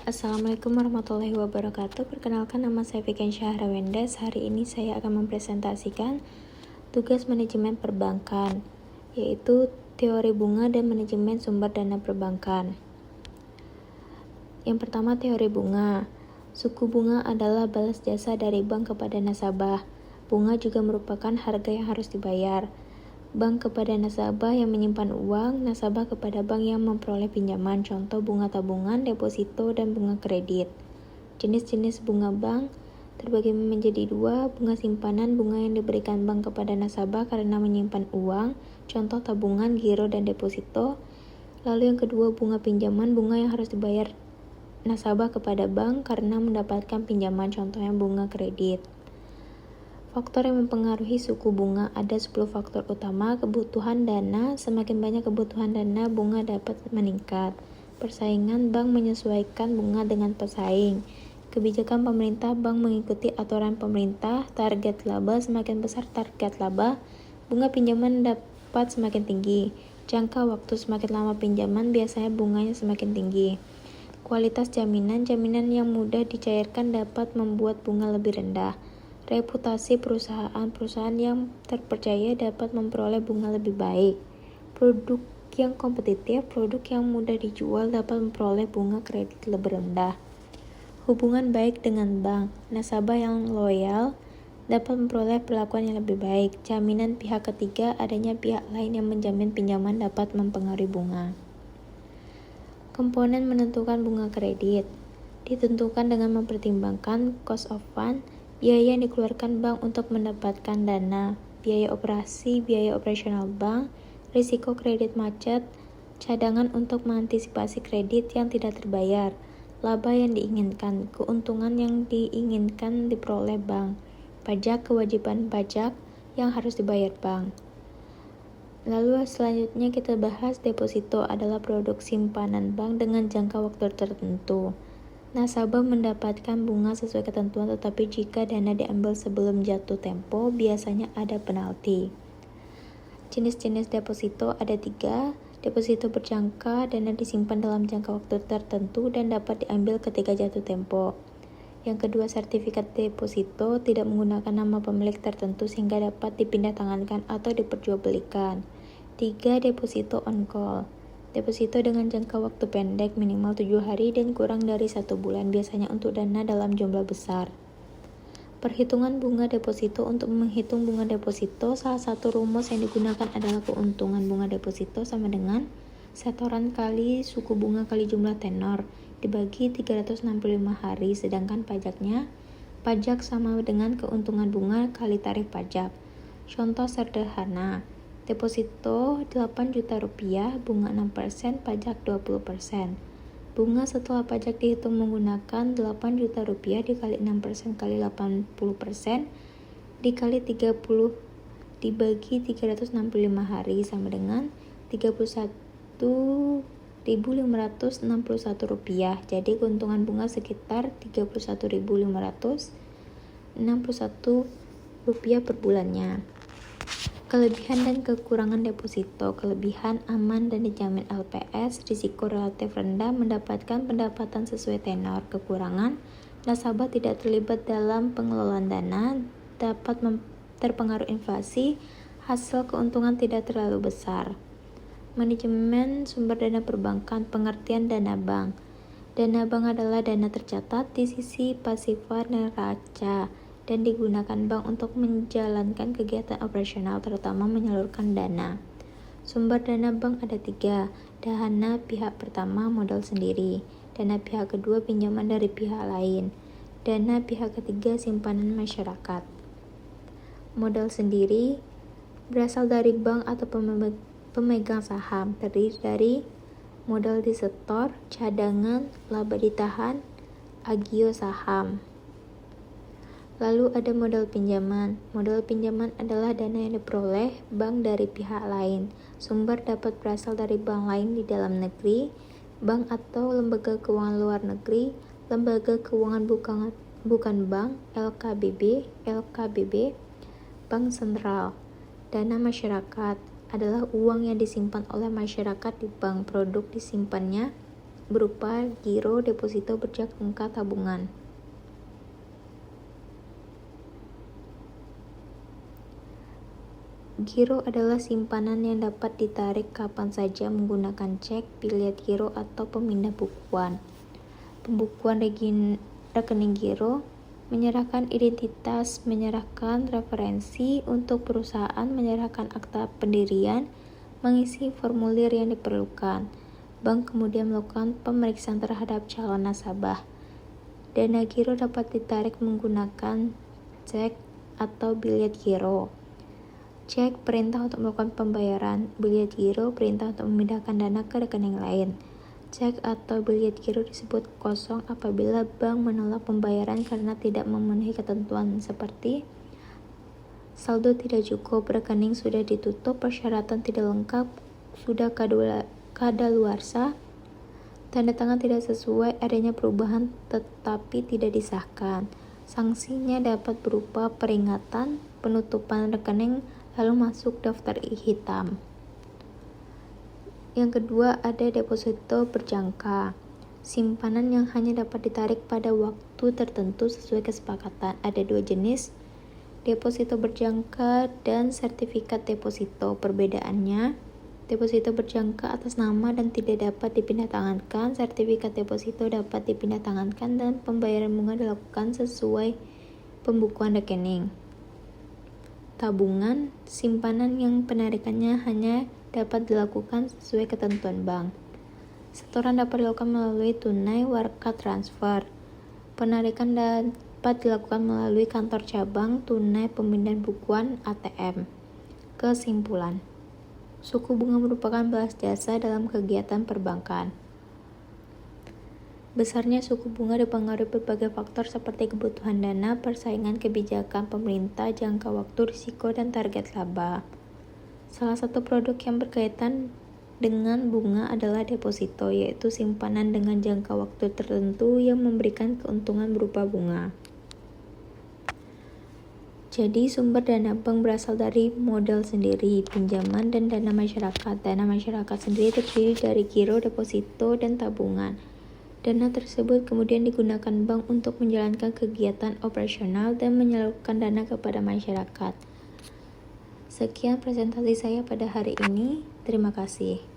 Assalamualaikum warahmatullahi wabarakatuh. Perkenalkan, nama saya Fiken Syahrawendas. Hari ini saya akan mempresentasikan tugas manajemen perbankan, yaitu teori bunga dan manajemen sumber dana perbankan. Yang pertama, teori bunga. Suku bunga adalah balas jasa dari bank kepada nasabah. Bunga juga merupakan harga yang harus dibayar. Bank kepada nasabah yang menyimpan uang, nasabah kepada bank yang memperoleh pinjaman, contoh bunga tabungan, deposito, dan bunga kredit. Jenis-jenis bunga bank terbagi menjadi dua: bunga simpanan, bunga yang diberikan bank kepada nasabah karena menyimpan uang, contoh tabungan, giro, dan deposito. Lalu yang kedua, bunga pinjaman, bunga yang harus dibayar nasabah kepada bank karena mendapatkan pinjaman, contohnya bunga kredit. Faktor yang mempengaruhi suku bunga ada 10 faktor utama. Kebutuhan dana, semakin banyak kebutuhan dana, bunga dapat meningkat. Persaingan, bank menyesuaikan bunga dengan pesaing. Kebijakan pemerintah, bank mengikuti aturan pemerintah. Target laba, semakin besar target laba, bunga pinjaman dapat semakin tinggi. Jangka waktu, semakin lama pinjaman, biasanya bunganya semakin tinggi. Kualitas jaminan, jaminan yang mudah dicairkan dapat membuat bunga lebih rendah. Reputasi perusahaan yang terpercaya dapat memperoleh bunga lebih baik. Produk yang kompetitif, produk yang mudah dijual dapat memperoleh bunga kredit lebih rendah. Hubungan baik dengan bank, nasabah yang loyal dapat memperoleh perlakuan yang lebih baik. Jaminan pihak ketiga, adanya pihak lain yang menjamin pinjaman dapat mempengaruhi bunga. Komponen menentukan bunga kredit ditentukan dengan mempertimbangkan cost of fund, biaya yang dikeluarkan bank untuk mendapatkan dana, biaya operasi, biaya operasional bank, risiko kredit macet, cadangan untuk mengantisipasi kredit yang tidak terbayar, laba yang diinginkan, keuntungan yang diinginkan diperoleh bank, pajak, kewajiban pajak yang harus dibayar bank. Lalu selanjutnya kita bahas deposito adalah produk simpanan bank dengan jangka waktu tertentu. Nasabah mendapatkan bunga sesuai ketentuan, tetapi jika dana diambil sebelum jatuh tempo, biasanya ada penalti. Jenis-jenis deposito ada 3. Deposito berjangka, dana disimpan dalam jangka waktu tertentu dan dapat diambil ketika jatuh tempo. Yang kedua, sertifikat deposito tidak menggunakan nama pemilik tertentu sehingga dapat dipindahtangankan atau diperjualbelikan. 3. Deposito on call. Deposito dengan jangka waktu pendek minimal 7 hari dan kurang dari 1 bulan, biasanya untuk dana dalam jumlah besar. Perhitungan bunga deposito. Untuk menghitung bunga deposito, salah satu rumus yang digunakan adalah keuntungan bunga deposito sama dengan setoran kali suku bunga kali jumlah tenor dibagi 365 hari, sedangkan pajak sama dengan keuntungan bunga kali tarif pajak. Contoh sederhana, deposito 8 juta rupiah, bunga 6%, pajak 20%. Bunga setelah pajak dihitung menggunakan 8 juta rupiah dikali 6% kali 80% dikali 30 dibagi 365 hari sama dengan 31.561 rupiah. Jadi keuntungan bunga sekitar 31.561 rupiah per bulannya. Kelebihan dan kekurangan deposito. Kelebihan aman dan dijamin LPS, risiko relatif rendah, mendapatkan pendapatan sesuai tenor. Kekurangan, nasabah tidak terlibat dalam pengelolaan dana, dapat terpengaruh inflasi, hasil keuntungan tidak terlalu besar. Manajemen sumber dana perbankan. Pengertian dana bank. Dana bank adalah dana tercatat di sisi pasifa neraca dan digunakan bank untuk menjalankan kegiatan operasional, terutama menyalurkan dana. Sumber dana bank ada 3. Dana pihak pertama, modal sendiri. Dana pihak kedua, pinjaman dari pihak lain. Dana pihak ketiga, simpanan masyarakat. Modal sendiri berasal dari bank atau pemegang saham, terdiri dari modal disetor, cadangan, laba ditahan, agio saham. Lalu ada modal pinjaman. Modal pinjaman adalah dana yang diperoleh bank dari pihak lain. Sumber dapat berasal dari bank lain di dalam negeri, bank atau lembaga keuangan luar negeri, lembaga keuangan bukan bank, LKBB, bank sentral. Dana masyarakat adalah uang yang disimpan oleh masyarakat di bank. Produk disimpannya berupa giro, deposito berjangka, tabungan. Giro adalah simpanan yang dapat ditarik kapan saja menggunakan cek, billet giro, atau pemindah bukuan. Pembukuan rekening giro menyerahkan identitas, menyerahkan referensi untuk perusahaan, menyerahkan akta pendirian, mengisi formulir yang diperlukan. Bank kemudian melakukan pemeriksaan terhadap calon nasabah. Dana giro dapat ditarik menggunakan cek atau billet giro. Cek perintah untuk melakukan pembayaran, billet giro perintah untuk memindahkan dana ke rekening lain. Cek atau billet giro disebut kosong apabila bank menolak pembayaran karena tidak memenuhi ketentuan seperti saldo tidak cukup, rekening sudah ditutup, persyaratan tidak lengkap, sudah kadaluarsa, tanda tangan tidak sesuai, adanya perubahan tetapi tidak disahkan. Sanksinya dapat berupa peringatan, penutupan rekening, lalu masuk daftar hitam. Yang kedua ada deposito berjangka. Simpanan yang hanya dapat ditarik pada waktu tertentu sesuai kesepakatan. Ada dua jenis, deposito berjangka dan sertifikat deposito. Perbedaannya, deposito berjangka atas nama dan tidak dapat dipindahtangankan. Sertifikat deposito dapat dipindahtangankan dan pembayaran bunga dilakukan sesuai pembukuan rekening. Tabungan, simpanan yang penarikannya hanya dapat dilakukan sesuai ketentuan bank. Setoran dapat dilakukan melalui tunai, warka transfer. Penarikan dapat dilakukan melalui kantor cabang, tunai, pemindahan bukuan, ATM. Kesimpulan, suku bunga merupakan balas jasa dalam kegiatan perbankan. Besarnya suku bunga dipengaruhi berbagai faktor seperti kebutuhan dana, persaingan, kebijakan pemerintah, jangka waktu, risiko, dan target laba. Salah satu produk yang berkaitan dengan bunga adalah deposito, yaitu simpanan dengan jangka waktu tertentu yang memberikan keuntungan berupa bunga. Jadi sumber dana bank berasal dari modal sendiri, pinjaman, dan dana masyarakat. Dana masyarakat sendiri terdiri dari giro, deposito, dan tabungan. Dana tersebut kemudian digunakan bank untuk menjalankan kegiatan operasional dan menyalurkan dana kepada masyarakat. Sekian presentasi saya pada hari ini. Terima kasih.